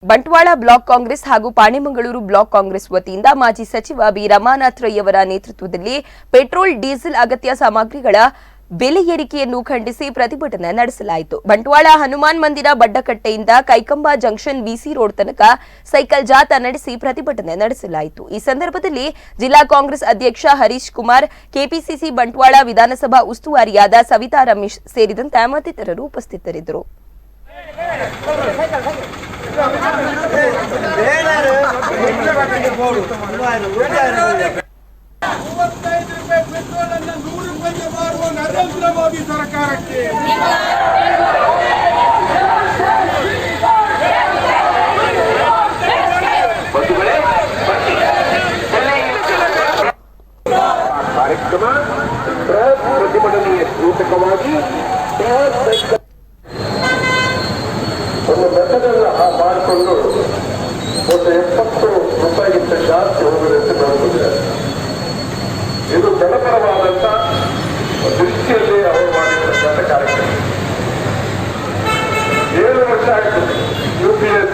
Bantwal block Congress ಹಾಗೂ Panemangalore block Congress ವತಿಯಿಂದ ಮಾಜಿ ಸಚಿವ ಬಿ ರಮಾನಾಥ್ ರೈ ಅವರ ನೇತೃತ್ವದಲ್ಲಿ ಪೆಟ್ರೋಲ್ ಡೀಸೆಲ್ ಅಗತ್ಯ ಸಾಮಗ್ರಿಗಳ ಬೆಲೆ ಏರಿಕೆಯನ್ನು ಖಂಡಿಸಿ ಪ್ರತಿಭಟನೆ ನಡೆಸಲಾಯಿತು. ಬಂಟ್ವಾಳ ಹನುಮಾನ್ ಮಂದಿರ ಬಡ್ಡಕಟ್ಟೆಯಿಂದ ಕೈಕಂಬ ಜಂಕ್ಷನ್ ಬಿಸಿ ರೋಡ್ ತನಕ ಸೈಕಲ್ ಜಾಥಾ ನಡೆಸಿ ಪ್ರತಿಭಟನೆ ನಡೆಸಲಾಯಿತು. ಈ ಸಂದರ್ಭದಲ್ಲಿ ಜಿಲ್ಲಾ ಕಾಂಗ್ರೆಸ್ ಅಧ್ಯಕ್ಷ ಹರೀಶ್ ಕುಮಾರ್, ಕೆಪಿಸಿಸಿ ಬಂಟ್ವಾಳ ವಿಧಾನಸಭಾ ಉಸ್ತುವಾರಿಯಾದ ಸವಿತಾ ರಮೇಶ್ ಸೇರಿದಂತೆ ಮತ್ತಿತರರು ಉಪಸ್ಥಿತರಿದ್ದರು. ನರೇಂದ್ರ ಮೋದಿ ಸರ್ಕಾರಕ್ಕೆ ಕಾರ್ಯಕ್ರಮ ಪ್ರತಿಭಟನೆಯ ಸೂಚಕವಾಗಿ ಒಂದು ಮೆಥಡನ್ನು ಮಾಡಿಕೊಂಡು ಒಂದು 70 ರೂಪಾಯಿಗಿಂತ ಜಾಸ್ತಿ ಹೋಗುವುದಂತೆ ನೋಡುತ್ತಿದ್ದಾರೆ. ಇದು ಜನಪರವಾದಂತ ದೃಷ್ಟಿಯಲ್ಲಿ ಅವರು ಮಾಡಿರ್ತಕ್ಕಂಥ ಕಾರ್ಯಕ್ರಮ. 7 ವರ್ಷ ಆಯಿತು UPS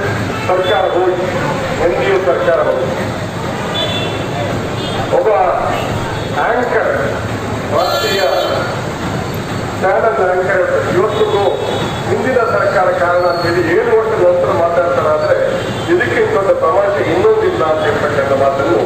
ಸರ್ಕಾರ ಹೋಗಿ, NDA ಸರ್ಕಾರ ಹೋಗಿ. ಒಬ್ಬ ಆಂಕರ್, ರಾಷ್ಟ್ರೀಯ ಚಾನಲ್ ಆಂಕರ್ ಇವತ್ತಿಗೂ ಹಿಂದಿನ ಸರ್ಕಾರ ಕಾರಣ ಅಂತೇಳಿ 7 ವರ್ಷದ ನಂತರ ಮಾತಾಡ್ತಾರಾದ್ರೆ ಇದಕ್ಕಿಂತ ದೊಡ್ಡ ತಮಾಷೆ ಇನ್ನೊಂದಿಲ್ಲ ಅಂತ ಹೇಳ್ತಕ್ಕಂಥ ಮಾತನ್ನು